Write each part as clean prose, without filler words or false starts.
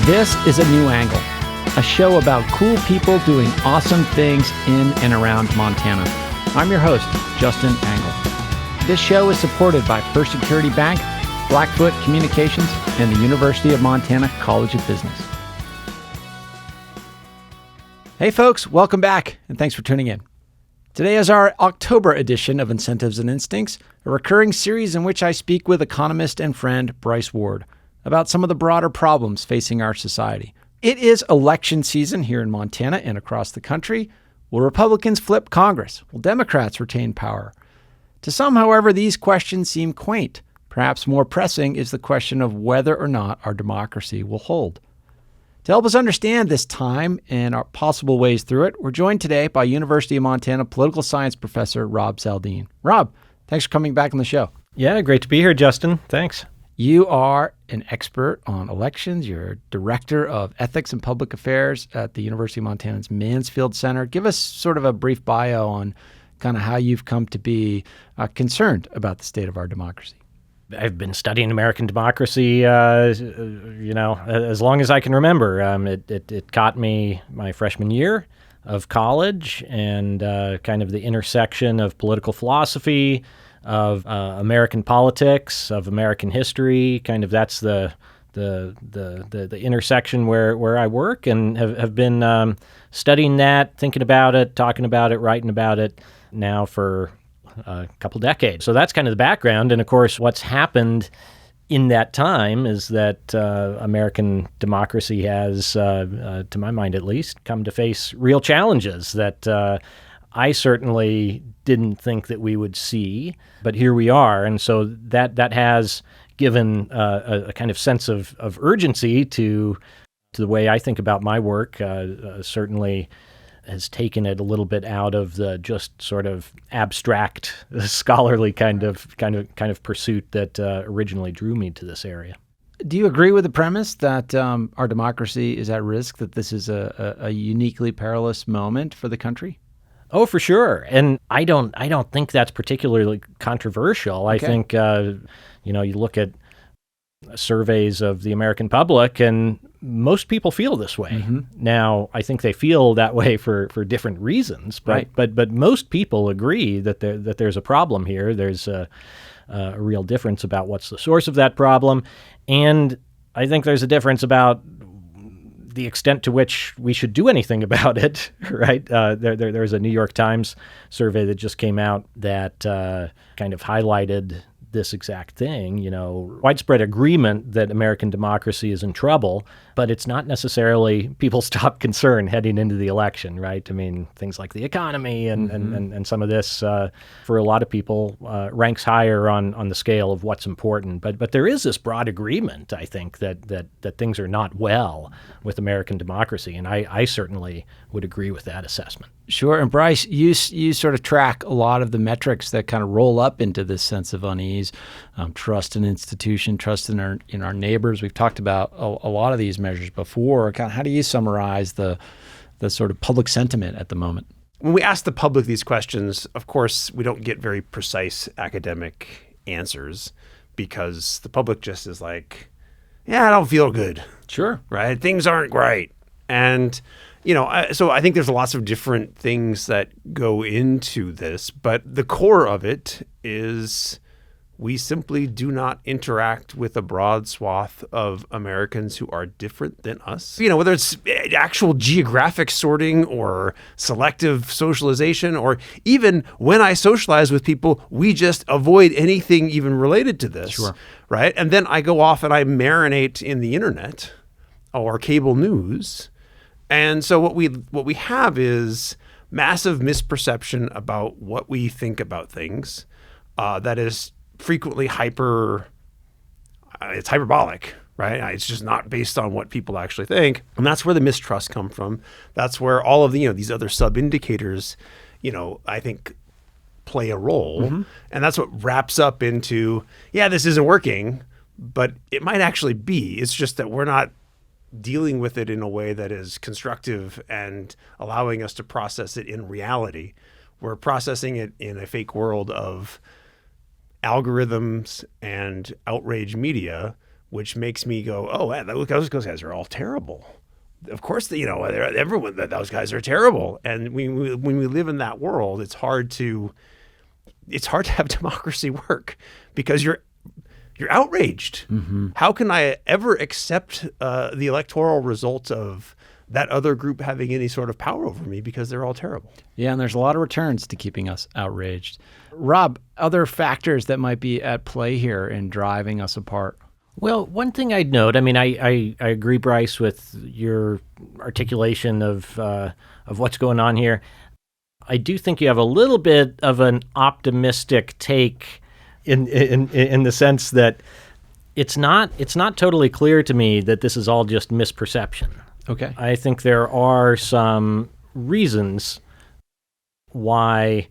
This is A New Angle, a show about cool people doing awesome things in and around Montana. I'm your host, Justin Angle. This show is supported by First Security Bank, Blackfoot Communications, and the University of Montana College of Business. Hey folks, welcome back, and thanks for tuning in. Today is our October edition of Incentives and Instincts, a recurring series in which I speak with economist and friend Bryce Ward about some of the broader problems facing our society. It is election season here in Montana and across the country. Will Republicans flip Congress? Will Democrats retain power? To some, however, these questions seem quaint. Perhaps more pressing is the question of whether or not our democracy will hold. To help us understand this time and our possible ways through it, we're joined today by University of Montana political science professor Rob Saldin. Rob, thanks for coming back on the show. Yeah, great to be here, Justin. Thanks. You are an expert on elections. You're director of ethics and public affairs at the University of Montana's Mansfield Center. Give us sort of a brief bio on kind of how you've come to be concerned about the state of our democracy. I've been studying American democracy, as long as I can remember. It caught me my freshman year of college, and kind of the intersection of political philosophy, of American politics, of American history. Kind of that's the intersection where I work, and have been studying that, thinking about it, talking about it, writing about it now for a couple decades. So that's kind of the background. And of course, what's happened in that time is that American democracy has, to my mind at least, come to face real challenges that I certainly didn't think that we would see, but here we are. And so that has given a kind of sense of urgency to the way I think about my work. Certainly has taken it a little bit out of the just sort of abstract, scholarly kind of pursuit that originally drew me to this area. Do you agree with the premise that our democracy is at risk, that this is a uniquely perilous moment for the country? Oh, for sure. And I don't think that's particularly controversial. Okay. I think, you look at surveys of the American public, and most people feel this way. Mm-hmm. Now, I think they feel that way for different reasons, but right. but most people agree that there's a problem here. There's a real difference about what's the source of that problem, and I think there's a difference about the extent to which we should do anything about it, right? There's a New York Times survey that just came out that kind of highlighted this exact thing, widespread agreement that American democracy is in trouble, but it's not necessarily people's top concern heading into the election, right? I mean, things like the economy and some of this, for a lot of people, ranks higher on the scale of what's important. But there is this broad agreement, I think, that things are not well with American democracy, and I certainly would agree with that assessment. Sure. And Bryce, you sort of track a lot of the metrics that kind of roll up into this sense of unease, trust in institution, trust in our neighbors. We've talked about a lot of these measures before. Kind of, how do you summarize the sort of public sentiment at the moment? When we ask the public these questions, of course, we don't get very precise academic answers, because the public just is like, yeah, I don't feel good. Sure. Right? Things aren't great. And so I think there's lots of different things that go into this, but the core of it is we simply do not interact with a broad swath of Americans who are different than us. Whether it's actual geographic sorting or selective socialization, or even when I socialize with people, we just avoid anything even related to this. Sure. Right? And then I go off and I marinate in the internet or cable news. And so what we have is massive misperception about what we think about things that is frequently it's hyperbolic, right? It's just not based on what people actually think. And that's where the mistrust come from. That's where all of the, these other sub-indicators, I think play a role. Mm-hmm. And that's what wraps up into, yeah, this isn't working, but it might actually be. It's just that we're not dealing with it in a way that is constructive and allowing us to process it in reality. We're processing it in a fake world of algorithms and outrage media, which makes me go, oh, man, those guys are all terrible. Of course, everyone, those guys are terrible. And when we live in that world, it's hard to have democracy work because you're outraged. Mm-hmm. How can I ever accept the electoral results of that other group having any sort of power over me because they're all terrible? Yeah, and there's a lot of returns to keeping us outraged. Rob, other factors that might be at play here in driving us apart? Well, one thing I'd note, I mean, I agree, Bryce, with your articulation of what's going on here. I do think you have a little bit of an optimistic take in the sense that it's not totally clear to me that this is all just misperception. Okay. I think there are some reasons why,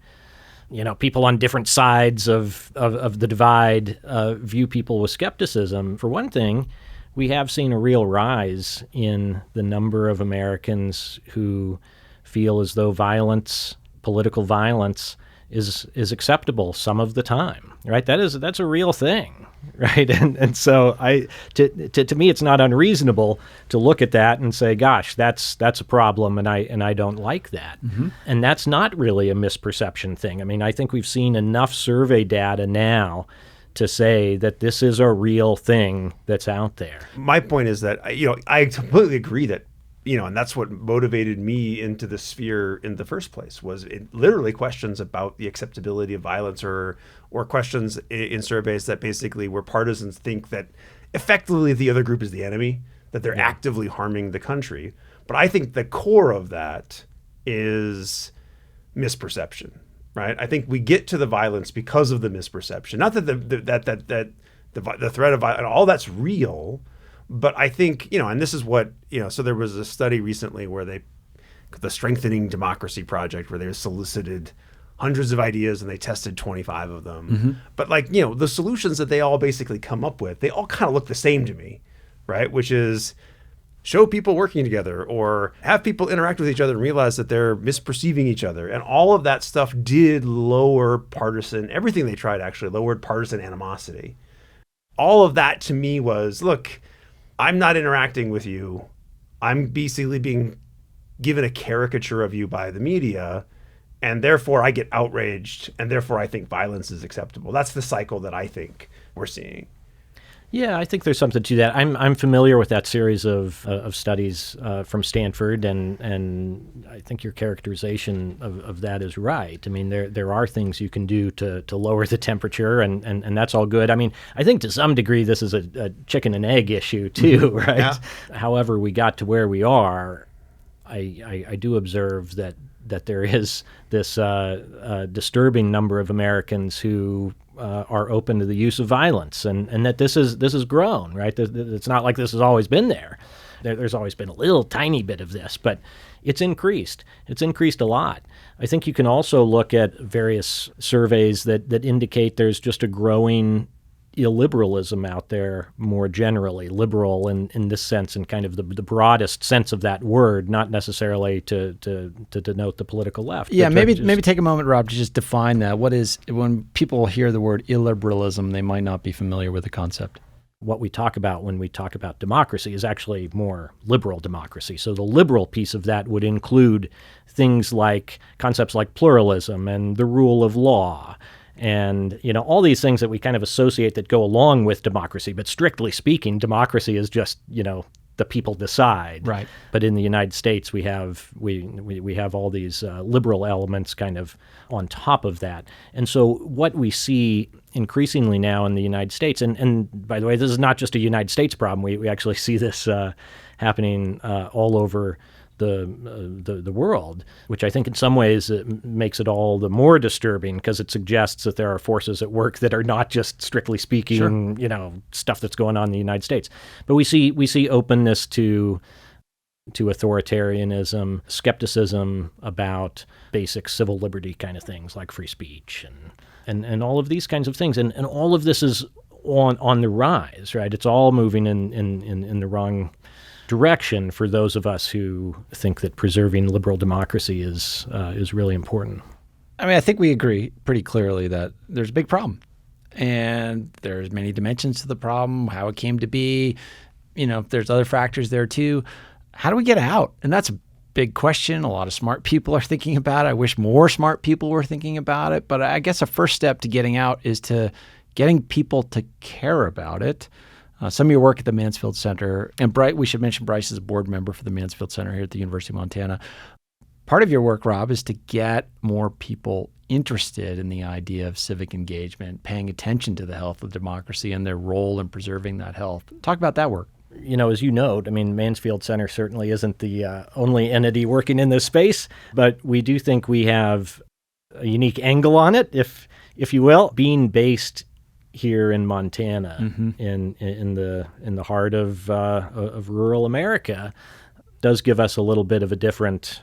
people on different sides of the divide view people with skepticism. For one thing, we have seen a real rise in the number of Americans who feel as though political violence is acceptable some of the time, right? That's a real thing, right? And so to me, it's not unreasonable to look at that and say, gosh, that's a problem, and I don't like that. Mm-hmm. And that's not really a misperception thing. I mean, I think we've seen enough survey data now to say that this is a real thing that's out there. My point is that, I completely agree that, and that's what motivated me into the sphere in the first place, was it literally questions about the acceptability of violence or questions in surveys that basically where partisans think that effectively the other group is the enemy, that they're actively harming the country. But I think the core of that is misperception, right? I think we get to the violence because of the misperception. Not that the threat of violence, all that's real. But I think, and this is what, so there was a study recently where the Strengthening Democracy Project, where they solicited hundreds of ideas and they tested 25 of them. Mm-hmm. But the solutions that they all basically come up with, they all kind of look the same to me, right? Which is show people working together or have people interact with each other and realize that they're misperceiving each other. And all of that stuff did lower everything they tried actually lowered partisan animosity. All of that to me was, look, I'm not interacting with you. I'm basically being given a caricature of you by the media, and therefore I get outraged, and therefore I think violence is acceptable. That's the cycle that I think we're seeing. Yeah, I think there's something to that. I'm familiar with that series of studies from Stanford, and I think your characterization of that is right. I mean, there are things you can do to lower the temperature, and that's all good. I mean, I think to some degree this is a chicken and egg issue too, right? Yeah. However we got to where we are, I do observe that there is this disturbing number of Americans who are open to the use of violence, and that this has grown, right? It's not like this has always been there. There's always been a little tiny bit of this, but it's increased. It's increased a lot. I think you can also look at various surveys that indicate there's just a growing illiberalism out there more generally, liberal in this sense, in kind of the broadest sense of that word, not necessarily to denote the political left. Yeah, maybe take a moment, Rob, to just define that. What is, when people hear the word illiberalism, they might not be familiar with the concept. What we talk about when we talk about democracy is actually more liberal democracy. So the liberal piece of that would include things like concepts like pluralism and the rule of law, and all these things that we kind of associate that go along with democracy. But strictly speaking, democracy is just the people decide. Right. But in the United States, we have all these liberal elements kind of on top of that. And so what we see increasingly now in the United States, and by the way, this is not just a United States problem. We actually see this happening all over the world, which I think in some ways it makes it all the more disturbing because it suggests that there are forces at work that are not just strictly speaking, sure, stuff that's going on in the United States. But we see openness to authoritarianism, skepticism about basic civil liberty kind of things like free speech and all of these kinds of things. And all of this is on the rise, right? It's all moving in the wrong direction for those of us who think that preserving liberal democracy is really important. I mean, I think we agree pretty clearly that there's a big problem. and there's many dimensions to the problem, how it came to be. There's other factors there too. How do we get out? And that's a big question. A lot of smart people are thinking about it. I wish more smart people were thinking about it. But I guess a first step to getting out is to getting people to care about it. Some of your work at the Mansfield Center, and we should mention Bryce is a board member for the Mansfield Center here at the University of Montana. Part of your work, Rob, is to get more people interested in the idea of civic engagement, paying attention to the health of democracy and their role in preserving that health. Talk about that work. As you note, Mansfield Center certainly isn't the only entity working in this space, but we do think we have a unique angle on it, if you will, being based here in Montana, in the heart of rural America, does give us a little bit of a different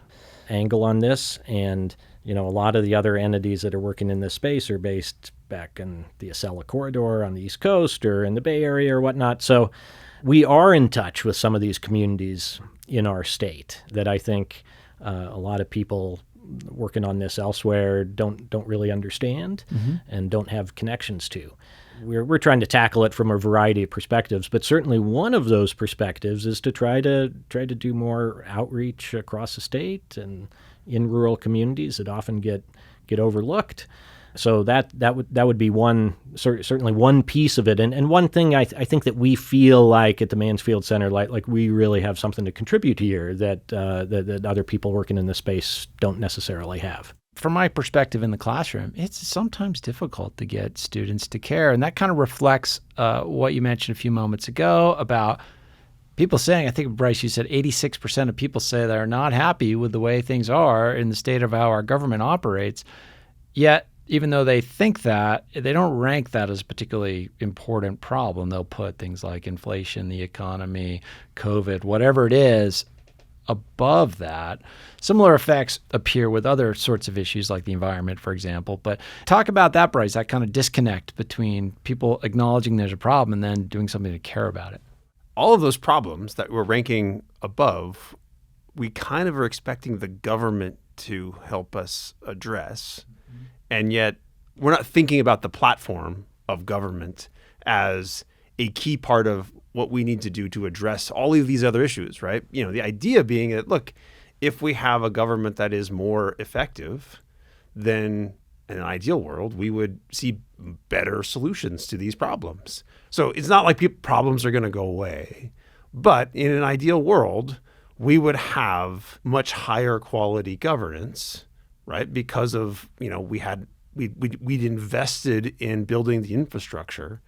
angle on this. And a lot of the other entities that are working in this space are based back in the Acela corridor on the East Coast or in the Bay Area or whatnot. So we are in touch with some of these communities in our state that I think a lot of people working on this elsewhere don't really understand and don't have connections to. We're trying to tackle it from a variety of perspectives, but certainly one of those perspectives is to try to do more outreach across the state and in rural communities that often get overlooked. So that would be certainly one piece of it, and one thing I think that we feel like at the Mansfield Center, like we really have something to contribute here that other people working in this space don't necessarily have. From my perspective in the classroom, it's sometimes difficult to get students to care, and that kind of reflects what you mentioned a few moments ago about people saying, I think, Bryce, you said 86% of people say they're not happy with the way things are in the state of how our government operates, yet even though they think that, they don't rank that as a particularly important problem. They'll put things like inflation, the economy, COVID, whatever it is, above that. Similar effects appear with other sorts of issues like the environment, for example. But talk about that, Bryce, that kind of disconnect between people acknowledging there's a problem and then doing something to care about it. All of those problems that we're ranking above, we kind of are expecting the government to help us address. And yet we're not thinking about the platform of government as a key part of what we need to do to address all of these other issues, right? The idea being that, look, if we have a government that is more effective, then in an ideal world, we would see better solutions to these problems. So it's not like problems are going to go away, but in an ideal world, we would have much higher quality governance, right? Because of, we'd invested in building the infrastructure,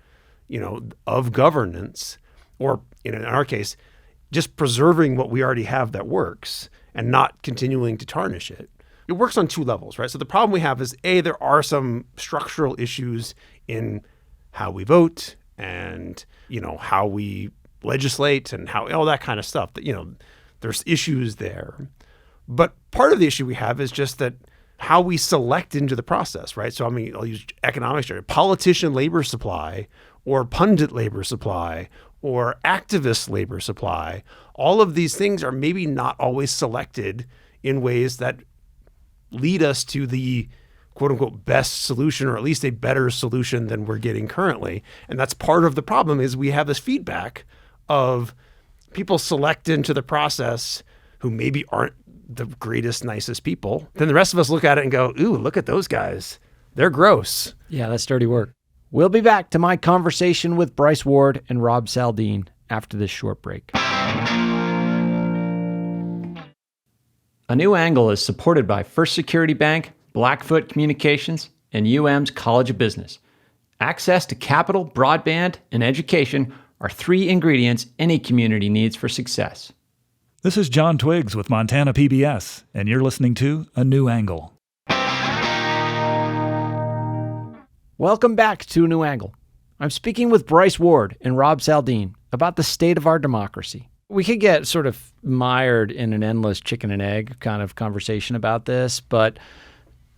of governance, or in our case, just preserving what we already have that works and not continuing to tarnish it. It works on two levels, right? So the problem we have is, there are some structural issues in how we vote and, how we legislate and how all that kind of stuff that, there's issues there. But part of the issue we have is just that how we select into the process, right? So, I'll use economics, politician labor supply or pundit labor supply or activist labor supply. All of these things are maybe not always selected in ways that lead us to the quote unquote best solution, or at least a better solution than we're getting currently. And that's part of the problem is we have this feedback of people select into the process who maybe aren't the greatest, nicest people. Then the rest of us look at it and go, ooh, look at those guys. They're gross. Yeah, that's dirty work. We'll be back to my conversation with Bryce Ward and Rob Saldin after this short break. A New Angle is supported by First Security Bank, Blackfoot Communications, and UM's College of Business. Access to capital, broadband, and education are three ingredients any community needs for success. This is John Twiggs with Montana PBS, and you're listening to A New Angle. Welcome back to A New Angle. I'm speaking with Bryce Ward and Rob Saldin about the state of our democracy. We could get sort of mired in an endless chicken and egg kind of conversation about this, but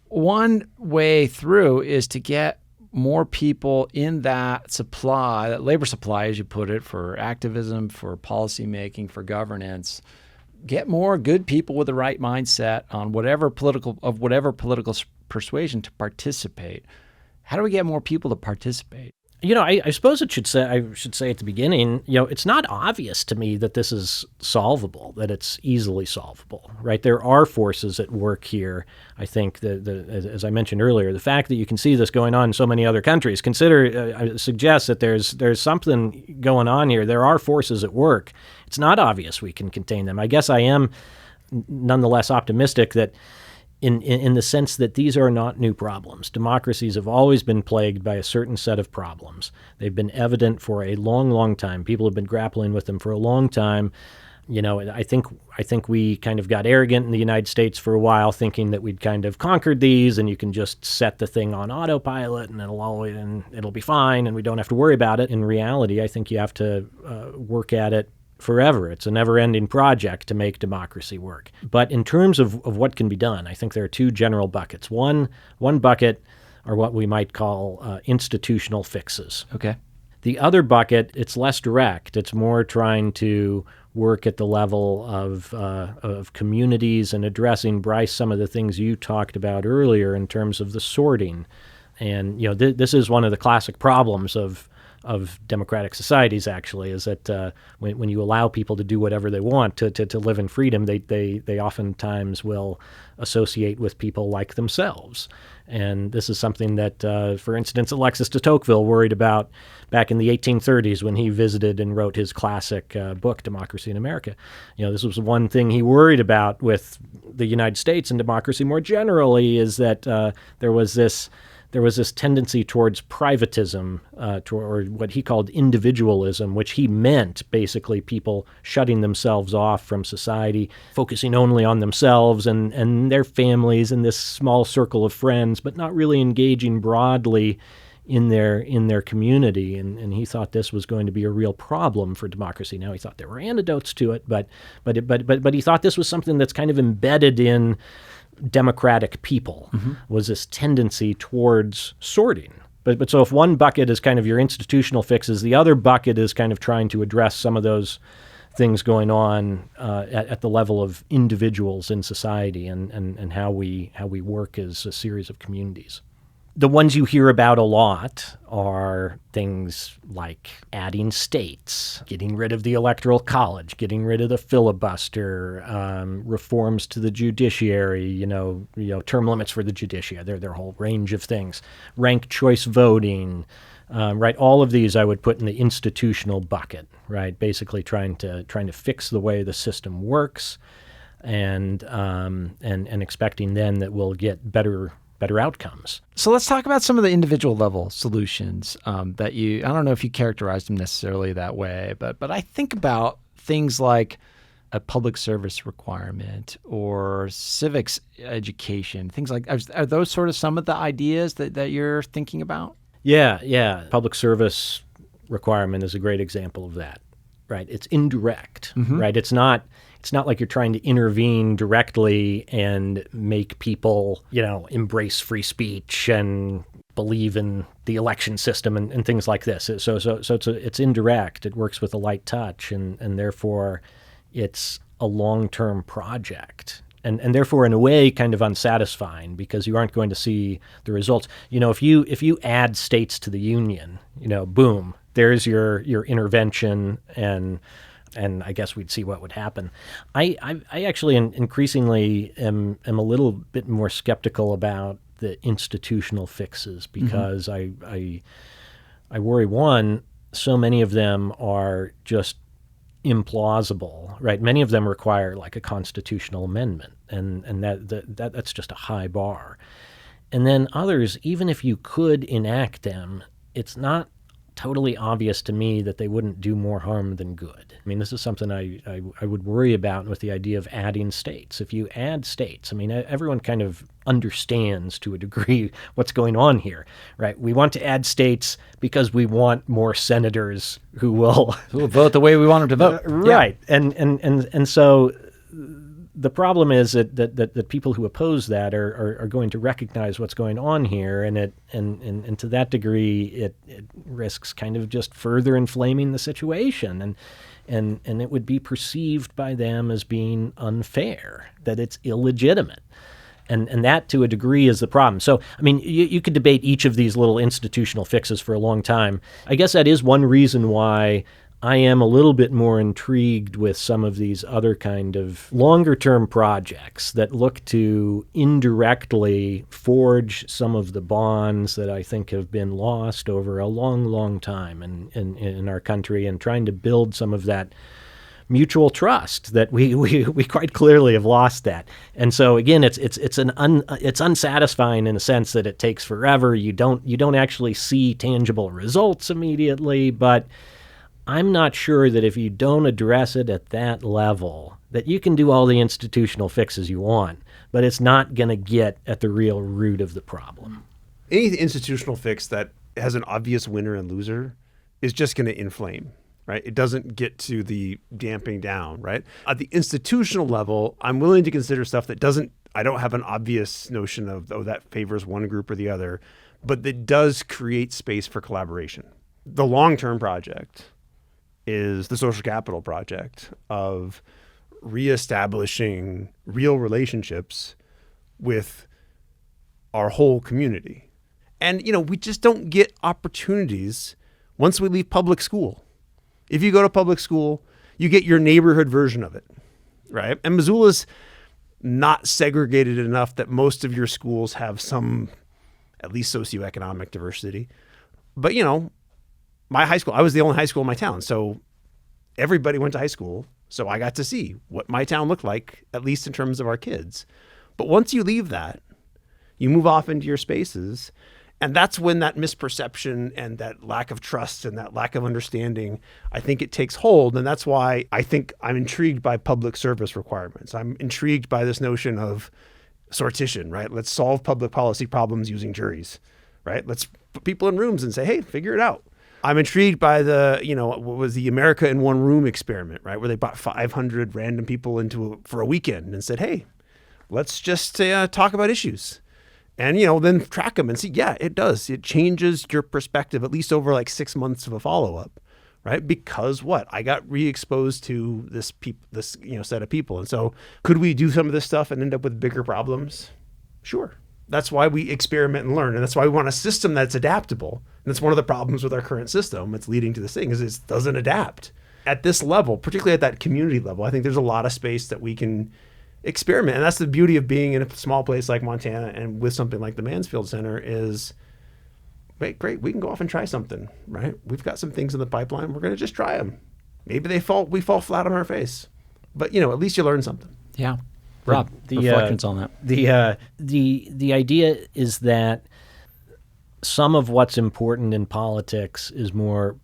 one way through is to get more people in that supply, that labor supply, as you put it, for activism, for policy making, for governance. Get more good people with the right mindset on whatever political persuasion to participate. How do we get more people to participate? I suppose I should say at the beginning, it's not obvious to me that this is solvable, that it's easily solvable, right? There are forces at work here. I think that, as I mentioned earlier, the fact that you can see this going on in so many other countries suggests that there's something going on here. There are forces at work. It's not obvious we can contain them. I guess I am nonetheless optimistic that in the sense that these are not new problems. Democracies have always been plagued by a certain set of problems. They've been evident for a long, long time. People have been grappling with them for a long time. I think we kind of got arrogant in the United States for a while, thinking that we'd kind of conquered these, and you can just set the thing on autopilot, and it'll be fine, and we don't have to worry about it. In reality, I think you have to work at it forever. It's a never-ending project to make democracy work. But in terms of what can be done, I think there are two general buckets. One bucket are what we might call institutional fixes. Okay. The other bucket, it's less direct. It's more trying to work at the level of communities and addressing, Bryce, some of the things you talked about earlier in terms of the sorting. And this is one of the classic problems of democratic societies, actually, is that when you allow people to do whatever they want to live in freedom, they oftentimes will associate with people like themselves. And this is something that, for instance, Alexis de Tocqueville worried about back in the 1830s when he visited and wrote his classic book, Democracy in America. This was one thing he worried about with the United States and democracy more generally, is that there was this tendency towards privatism, or what he called individualism, which he meant basically people shutting themselves off from society, focusing only on themselves and their families and this small circle of friends, but not really engaging broadly in their community. And he thought this was going to be a real problem for democracy. Now, he thought there were antidotes to it, but he thought this was something that's kind of embedded in democratic people, was this tendency towards sorting. But so if one bucket is kind of your institutional fixes, the other bucket is kind of trying to address some of those things going on at the level of individuals in society and how we work as a series of communities. The ones you hear about a lot are things like adding states, getting rid of the Electoral College, getting rid of the filibuster, reforms to the judiciary, term limits for the judiciary, their whole range of things, ranked choice voting, right? All of these I would put in the institutional bucket, right? Basically trying to fix the way the system works, and expecting then that we'll get better outcomes. So let's talk about some of the individual level solutions that I don't know if you characterized them necessarily that way, but I think about things like a public service requirement or civics education, things like, are those sort of some of the ideas that you're thinking about? Yeah. Public service requirement is a great example of that, right? It's indirect, right? It's not like you're trying to intervene directly and make people, embrace free speech and believe in the election system and things like this. So it's indirect. It works with a light touch, and therefore it's a long-term project. And therefore, in a way, kind of unsatisfying, because you aren't going to see the results. If you add states to the union, boom, there's your intervention, and I guess we'd see what would happen. I actually increasingly am a little bit more skeptical about the institutional fixes, because I worry, one, so many of them are just implausible, right? Many of them require like a constitutional amendment, and that's just a high bar. And then others, even if you could enact them, it's not totally obvious to me that they wouldn't do more harm than good. I mean, this is something I would worry about with the idea of adding states. If you add states, I mean, everyone kind of understands to a degree what's going on here, right? We want to add states because we want more senators who will vote the way we want them to vote. Right. Yeah. And so the problem is that people who oppose that are going to recognize what's going on here, and to that degree, it risks kind of just further inflaming the situation, and it would be perceived by them as being unfair, that it's illegitimate. And that, to a degree, is the problem. So, I mean, you could debate each of these little institutional fixes for a long time. I guess that is one reason why I am a little bit more intrigued with some of these other kind of longer-term projects that look to indirectly forge some of the bonds that I think have been lost over a long, long time in our country, and trying to build some of that mutual trust that we quite clearly have lost that. And so again, it's unsatisfying in a sense that it takes forever. You don't actually see tangible results immediately, but I'm not sure that if you don't address it at that level, that you can do all the institutional fixes you want, but it's not going to get at the real root of the problem. Any institutional fix that has an obvious winner and loser is just going to inflame. Right? It doesn't get to the damping down, right? At the institutional level, I'm willing to consider stuff that I don't have an obvious notion of, that favors one group or the other, but that does create space for collaboration. The long-term project is the social capital project of reestablishing real relationships with our whole community. And, we just don't get opportunities once we leave public school. If you go to public school, you get your neighborhood version of it, right? And Missoula's not segregated enough that most of your schools have some, at least socioeconomic diversity. But, my high school, I was the only high school in my town. So everybody went to high school. So I got to see what my town looked like, at least in terms of our kids. But once you leave that, you move off into your spaces. And that's when that misperception and that lack of trust and that lack of understanding, I think it takes hold. And that's why I think I'm intrigued by public service requirements. I'm intrigued by this notion of sortition, right? Let's solve public policy problems using juries, right? Let's put people in rooms and say, hey, figure it out. I'm intrigued by what was the America in One Room experiment, right? Where they brought 500 random people for a weekend and said, hey, let's just talk about issues. And, then track them and see, yeah, it does. It changes your perspective, at least over like 6 months of a follow-up, right? Because I got re-exposed to this set of people. And so could we do some of this stuff and end up with bigger problems? Sure. That's why we experiment and learn. And that's why we want a system that's adaptable. And that's one of the problems with our current system. It's leading to this thing is it doesn't adapt. At this level, particularly at that community level, I think there's a lot of space that we can experiment. And that's the beauty of being in a small place like Montana and with something like the Mansfield Center is, great, we can go off and try something, right? We've got some things in the pipeline. We're going to just try them. Maybe we fall flat on our face, but at least you learn something. Yeah. Rob, reflections on that. The idea is that some of what's important in politics is more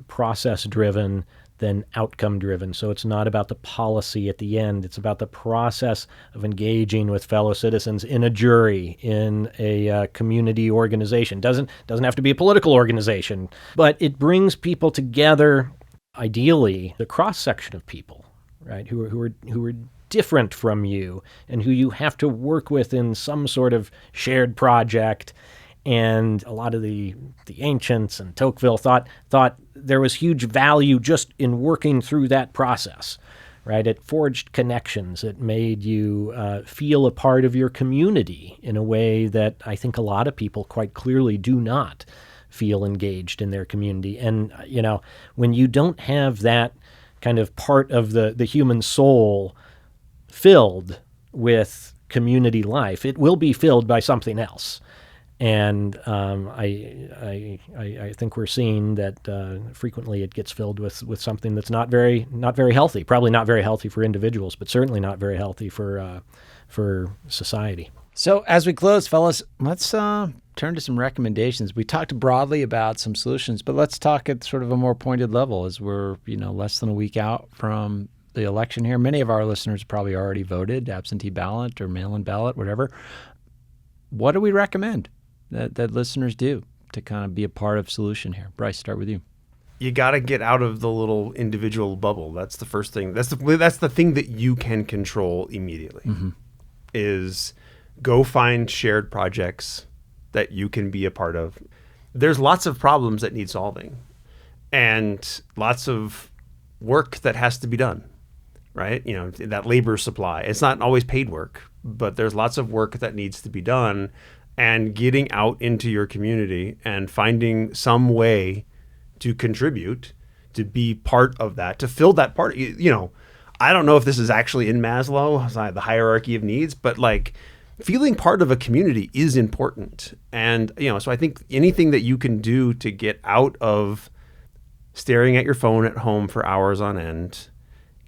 process driven than outcome driven. So it's not about the policy at the end. It's about the process of engaging with fellow citizens in a jury, in a community organization. Doesn't have to be a political organization, but it brings people together, ideally the cross section of people, right, who are different from you and who you have to work with in some sort of shared project. And a lot of the ancients and Tocqueville thought there was huge value just in working through that process, right? It forged connections. It made you feel a part of your community in a way that I think a lot of people quite clearly do not feel engaged in their community. And, when you don't have that kind of part of the human soul filled with community life, it will be filled by something else. And I think we're seeing that frequently it gets filled with something that's not very healthy. Probably not very healthy for individuals, but certainly not very healthy for society. So as we close, fellas, let's turn to some recommendations. We talked broadly about some solutions, but let's talk at sort of a more pointed level as we're less than a week out from the election here. Many of our listeners probably already voted, absentee ballot or mail-in ballot, whatever. What do we recommend that listeners do to kind of be a part of solution here? Bryce, start with you. You got to get out of the little individual bubble. That's the first thing. That's the thing that you can control immediately. Mm-hmm. Is go find shared projects that you can be a part of. There's lots of problems that need solving and lots of work that has to be done, right? That labor supply. It's not always paid work, but there's lots of work that needs to be done. And getting out into your community and finding some way to contribute, to be part of that, to fill that part. You know, I don't know if this is actually in Maslow, the hierarchy of needs, but like feeling part of a community is important. And, you know, so I think anything that you can do to get out of staring at your phone at home for hours on end,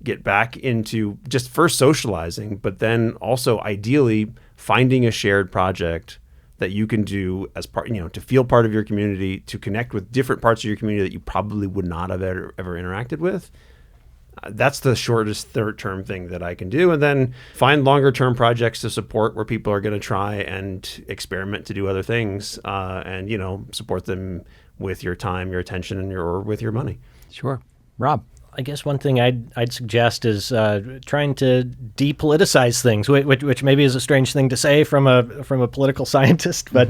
get back into just first socializing, but then also ideally finding a shared project that you can do as part, you know, to feel part of your community, to connect with different parts of your community that you probably would not have ever interacted with. That's the shortest third-term thing that I can do. And then find longer-term projects to support where people are going to try and experiment to do other things, and, you know, support them with your time, your attention, and or with your money. Sure. Rob? I guess one thing I'd suggest is trying to depoliticize things, which maybe is a strange thing to say from a political scientist, but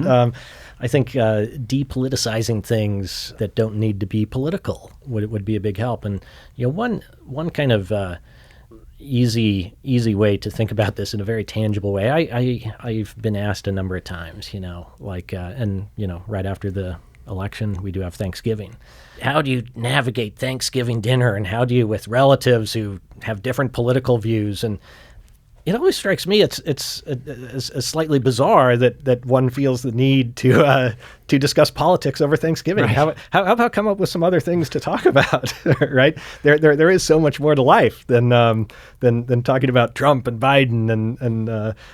I think depoliticizing things that don't need to be political would be a big help. And you know, one kind of easy way to think about this in a very tangible way. I've been asked a number of times, you know, like and you know, right after the election, we do have Thanksgiving. How do you navigate Thanksgiving dinner, and how do you with relatives who have different political views? And it always strikes me it's slightly bizarre that one feels the need to discuss politics over Thanksgiving. Right. How about come up with some other things to talk about? Right? There is so much more to life than talking about Trump and Biden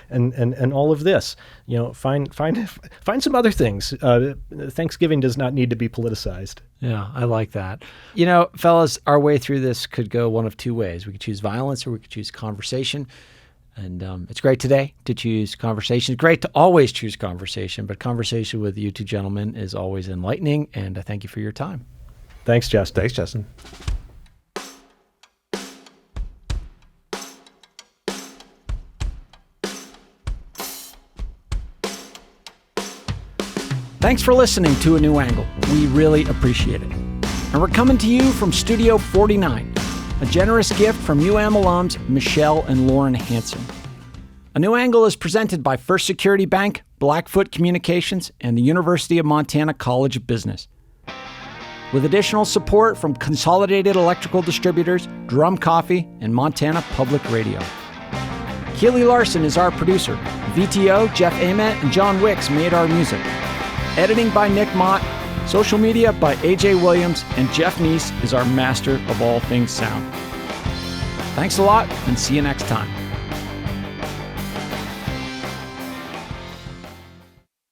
and all of this. You know, find some other things. Thanksgiving does not need to be politicized. Yeah, I like that. You know, fellas, our way through this could go one of two ways. We could choose violence or we could choose conversation. And it's great today to choose conversation. It's great to always choose conversation, but conversation with you two gentlemen is always enlightening, and I thank you for your time. Thanks, Justin. Thanks, Justin. Thanks for listening to A New Angle. We really appreciate it. And we're coming to you from Studio 49. A generous gift from UM alums Michelle and Lauren Hansen. A New Angle is presented by First Security Bank, Blackfoot Communications, and the University of Montana College of Business. With additional support from Consolidated Electrical Distributors, Drum Coffee, and Montana Public Radio. Keely Larson is our producer. VTO, Jeff Ament, and John Wicks made our music. Editing by Nick Mott. Social media by AJ Williams, and Jeff Neese is our master of all things sound. Thanks a lot, and see you next time.